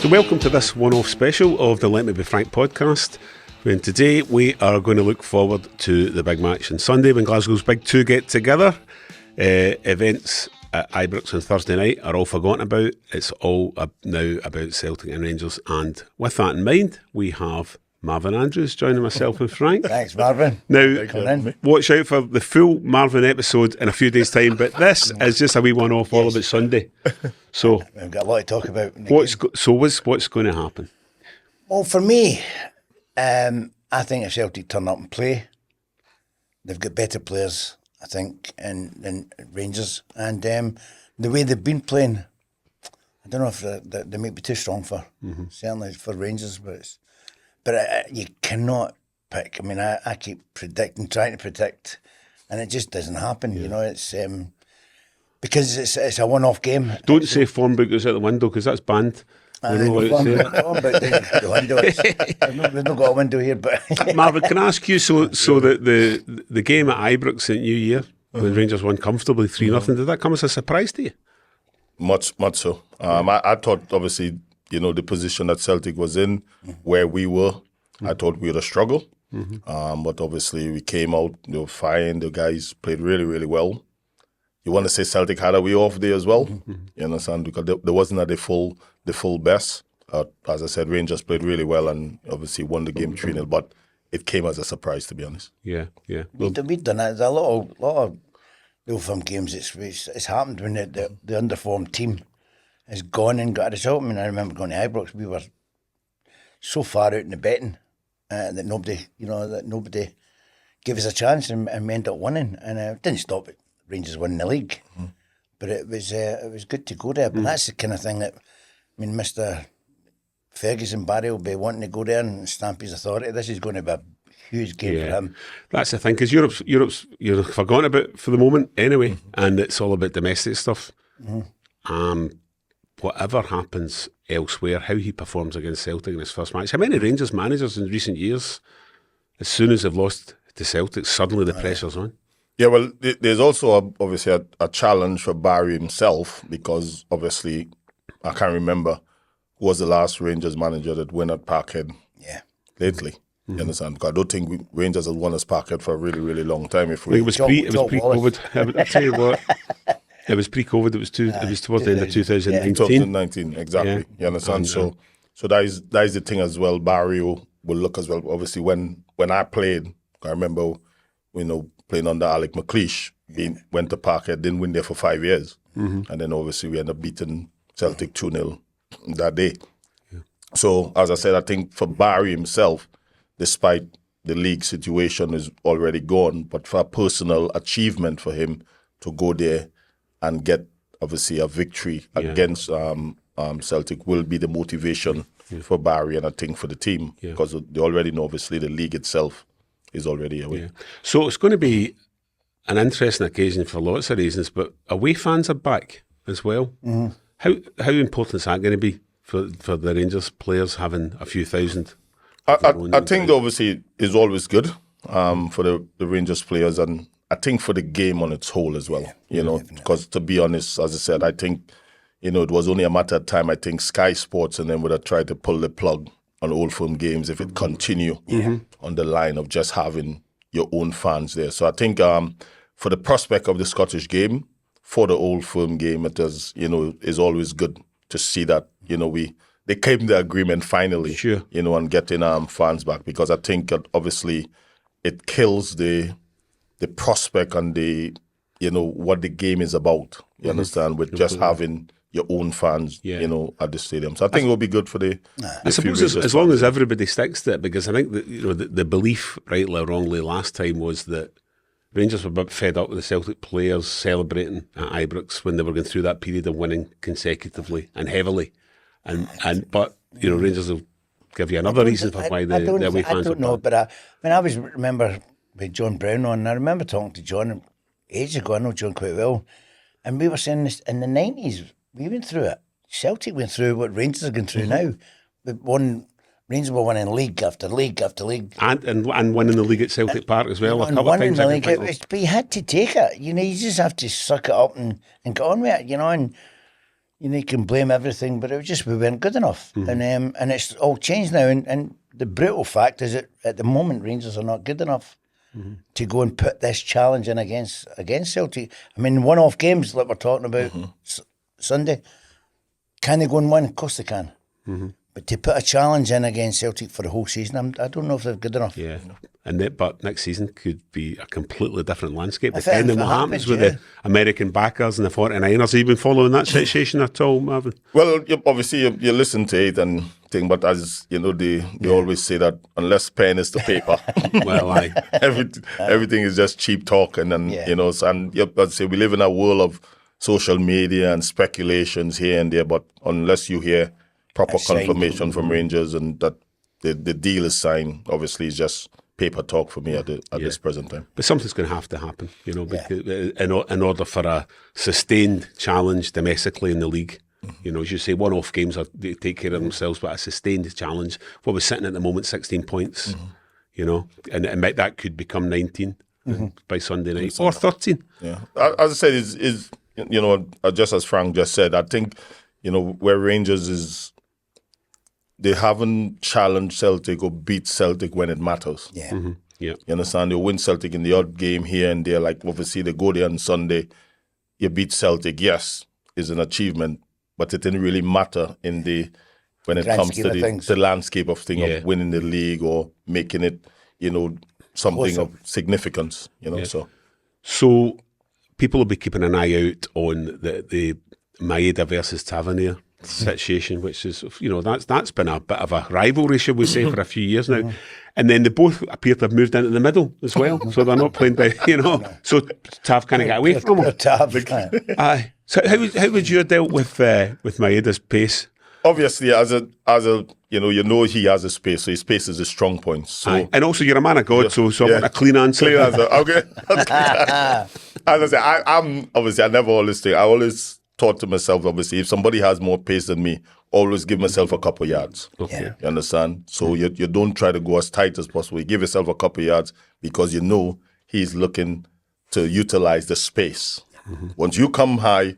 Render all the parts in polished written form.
So welcome to this one-off special of the Let Me Be Frank podcast. And today we are going to look forward to the big match on Sunday when Glasgow's big two get together. Events at Ibrox on Thursday night are all forgotten about. It's all now about Celtic and Rangers. And with that in mind, we have Marvin Andrews joining myself and Frank. Thanks, Marvin. Now, watch out for the full Marvin episode in a few days' time, but this is just a wee one-off all about Sunday. So we've got a lot to talk about. What's going to happen? Well, for me, I think if Celtic turn up and play, they've got better players, I think, than Rangers. And the way they've been playing, I don't know if they might be too strong for, certainly for Rangers, but you cannot pick. I mean, I keep trying to predict, and it just doesn't happen. You know, it's because it's a one-off game. Don't say form book is out the window, because that's banned. We've not got a window here, but Marvin, can I ask you? So the game at Ibrox at New Year when Rangers won comfortably 3-0, did that come as a surprise to you? Much so. I thought, obviously, you know, the position that Celtic was in, where we were, I thought we would have struggled. But obviously we came out, they were fine. The guys played really, really well. You want to say Celtic had a way off there as well, you understand? Because there wasn't at the full best. As I said, Rangers played really well and obviously won the game 3-0, but it came as a surprise, to be honest. Yeah. We've done that. There's a lot of the Old Firm games. It's happened when the underformed team has gone and got a result. I mean, I remember going to Ibrox. We were so far out in the betting that nobody gave us a chance, and we ended up winning. And it didn't stop it. Rangers winning the league, but it was good to go there. But that's the kind of thing that, I mean, Mr. Ferguson Barry will be wanting to go there and stamp his authority. This is going to be a huge game for him. That's the thing, because Europe's you're forgotten about for the moment anyway, and it's all about domestic stuff. Whatever happens elsewhere, how he performs against Celtic in his first match. How many Rangers managers in recent years, as soon as they've lost to Celtic, suddenly the pressure's on? Yeah, well, there's also obviously a challenge for Barry himself, because obviously I can't remember who was the last Rangers manager that went at Parkhead lately. You understand? Because I don't think Rangers have won at Parkhead for a really, really long time. It was pre-COVID. I tell you what, it was pre-COVID. It was towards the end of 2019. 2019, exactly. Yeah. You understand? So that is the thing as well. Barry will look as well. Obviously, when I played, I remember, you know, playing under Alec McLeish, went to Parkhead, didn't win there for 5 years. And then obviously we ended up beating Celtic 2-0 that day. Yeah. So, as I said, I think for Barry himself, despite the league situation is already gone, but for a personal achievement for him to go there and get, obviously, a victory against Celtic will be the motivation for Barry and I think for the team, because they already know, obviously, the league itself is already away. Yeah. So it's going to be an interesting occasion for lots of reasons, but away fans are back as well. How important is that going to be for the Rangers players having a few thousand? I think obviously it's always good for the Rangers players, and I think for the game on its whole as well. You know, because to be honest, as I said, I think, you know, it was only a matter of time. I think Sky Sports and then would have tried to pull the plug on Old Firm games if it continue on the line of just having your own fans there. So I think for the prospect of the Scottish game, for the Old Firm game, it is, you know, is always good to see that, you know, they came to the agreement finally, you know, and getting fans back, because I think obviously it kills the prospect and the, you know, what the game is about. You understand, with just having your own fans, you know, at the stadium. So I think it will be good for the I suppose as long as everybody sticks to it, because I think that, you know, the belief, rightly or wrongly, last time was that Rangers were a bit fed up with the Celtic players celebrating at Ibrox when they were going through that period of winning consecutively and heavily, but you know, Rangers will give you another reason for why the away fans. I don't know, but I remember with John Brown on. And I remember talking to John ages ago. I know John quite well, and we were saying this in the 90s. We went through it. Celtic went through what Rangers are going through now. Rangers were winning league after league after league. And winning the league at Celtic Park as well. And winning the league. But you had to take it. You know, you just have to suck it up and get on with it, you know. And you can blame everything, but it was just we weren't good enough. And it's all changed now. And the brutal fact is that at the moment, Rangers are not good enough to go and put this challenge in against Celtic. I mean, one-off games like we're talking about Sunday, can they go and win? Of course they can. But to put a challenge in against Celtic for the whole season, I don't know if they're good enough. Yeah, but next season could be a completely different landscape, If depending it on what happens with happens, the American backers and the 49ers. Have you been following that situation at all, Marvin? Well, obviously you listen to it and think, but as you know, they always say that unless pen is to paper, Well, aye. everything is just cheap talk, and then I'd say we live in a world of social media and speculations here and there. But unless you hear proper confirmation from Rangers and that the deal is signed, obviously it's just paper talk for me at this present time. But something's going to have to happen, because in order for a sustained challenge domestically in the league. As you say, one-off games they take care of themselves, but a sustained challenge. What we're sitting at the moment, 16 points, and that could become 19 by Sunday night or 13. Yeah, as I said, is just as Frank just said, I think where Rangers is. They haven't challenged Celtic or beat Celtic when it matters. Yeah. Yeah. You understand? They win Celtic in the odd game here and there. Like, obviously, they go there on Sunday. You beat Celtic, yes, is an achievement, but it didn't really matter when it comes to the landscape of things of winning the league or making it, something of significance, So people will be keeping an eye out on the Maeda versus Tavernier situation, which is, that's been a bit of a rivalry, should we say, for a few years now. And then they both appear to have moved into the middle as well. So they're not playing by, so Tav kind of got away from him. Aye. So how would you have dealt with Maeda's pace? Obviously, as a he has a space, so his pace is a strong point. So, aye. And also you're a man of God, so I want a clean answer. Clean answer, okay. As I say, I'm obviously I never always think. I always thought to myself, obviously, if somebody has more pace than me, always give myself a couple yards. Okay. You understand? So you don't try to go as tight as possible. You give yourself a couple yards because he's looking to utilize the space. Once you come high,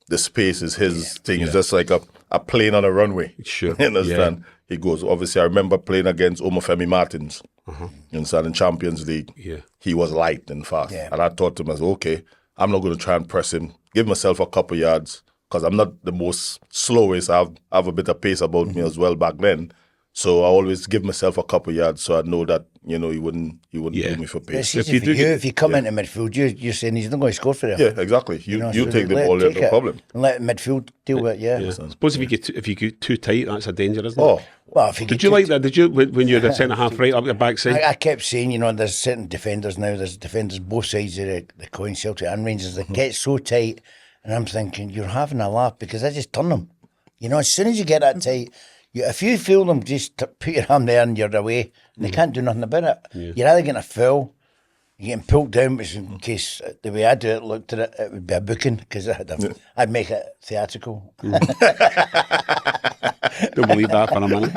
the space is his thing. It's just like a plane on a runway. Sure. You understand? He goes. Obviously, I remember playing against Omofemi Martins. You understand? In Champions League. Yeah. He was light and fast. Yeah. And I thought to myself, okay, I'm not going to try and press him. Give myself a couple yards because I'm not the most slowest. I have a bit of pace about me as well back then. So I always give myself a couple yards so I know that, he wouldn't do me for pace. If you come into midfield, you're saying he's not going to score for you. Yeah, exactly. You take the ball, no problem. And let midfield deal with it, I suppose if you get too tight, that's a danger, isn't it? Oh. Well, if you Did you like that? Did you, when you're the centre half right up your backside? I kept saying, there's certain defenders now, there's defenders both sides of the coin, Celtic and Rangers, that get so tight, and I'm thinking, you're having a laugh because I just turn them. As soon as you get that tight, if you feel them, just put your hand there and you're away, and they can't do nothing about it. Yeah. You're either getting a foul, you're getting pulled down, which in case the way I do it, looked at it, it would be a booking because I'd make it theatrical. Don't believe that for a minute.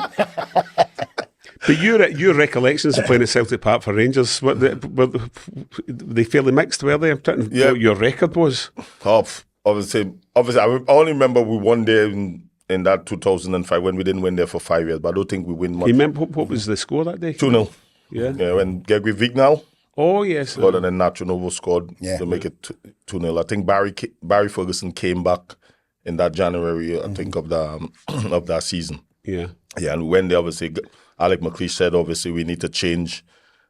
But your recollections of playing at Celtic Park for Rangers, were they fairly mixed, were they? I'm trying to know what your record was. Obviously, I only remember we won there in that 2005 when we didn't win there for 5 years, but I don't think we win much. You remember what was the score that day? 2-0. Yeah. When Gregory Vignal scored and then Nacho Novo scored to make it 2-0. I think Barry Ferguson came back in that January, I think, of that season. Yeah. Yeah, and when they obviously, Alec McLeish said, obviously, we need to change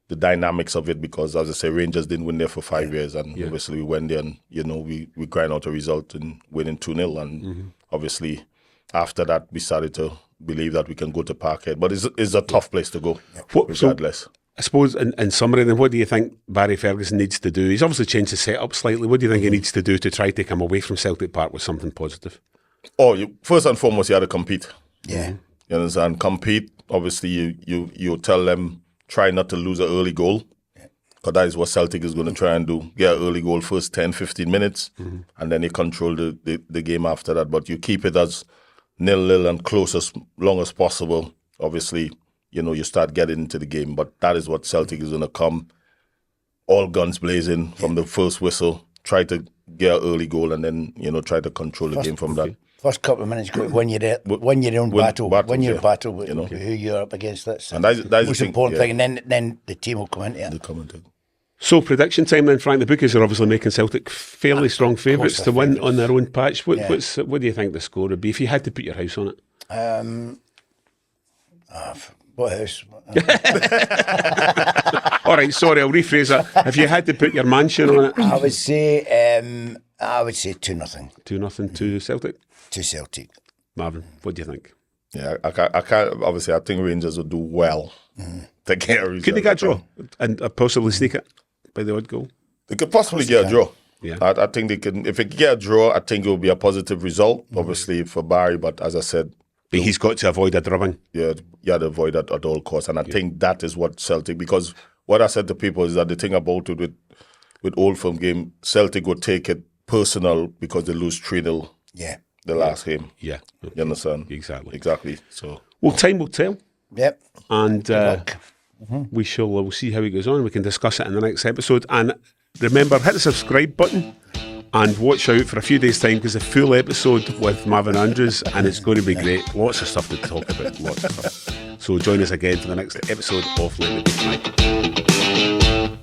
the dynamics of it because, as I say, Rangers didn't win there for 5 years, and obviously we went there and, we grind out a result and winning 2-0, and obviously after that we started to believe that we can go to Parkhead, but it's a tough place to go, regardless. So, I suppose, in summary, then, what do you think Barry Ferguson needs to do? He's obviously changed the setup slightly. What do you think he needs to do to try to come away from Celtic Park with something positive? First and foremost, you had to compete. Yeah. You understand? Compete. Obviously, you tell them, try not to lose an early goal, because that is what Celtic is going to try and do. Get an early goal first 10, 15 minutes, and then you control the game after that. But you keep it as 0-0 and close as long as possible. Obviously, you start getting into the game. But that is what Celtic is going to come, all guns blazing from the first whistle. Try to get an early goal and then, try to control the game from that. First couple of minutes, go win your own battle. Win your battle with who you're up against. That's and that's the most important thing. And then the team will come into it. So prediction time then, Frank. The bookies are obviously making Celtic fairly strong favourites to win on their own patch. What do you think the score would be if you had to put your house on it? What house? All right, sorry, I'll rephrase that. If you had to put your mansion on it, I would say 2-0. 2-0 to Celtic. To Celtic. Marvin, what do you think? Yeah, I can't. Obviously, I think Rangers will do well to get a result. Could they get a draw and possibly sneak it by the odd goal? They could possibly get a draw. Yeah, I think they can. If they get a draw, I think it will be a positive result. Obviously for Barry, but as I said, but he's got to avoid a drubbing. Yeah, to avoid that at all costs. And I think that is what Celtic. Because what I said to people is that the thing about it with Old Firm game, Celtic would take it personal because they lose 3-0. Yeah. The last game. Yeah. You understand? Exactly. So, well, time will tell. Yep. And we'll see how it goes on. We can discuss it in the next episode. And remember, hit the subscribe button and watch out for a few days' time because the full episode with Marvin Andrews, and it's going to be great. Lots of stuff to talk about. Lots of stuff. So join us again for the next episode of Let Me Be Frank.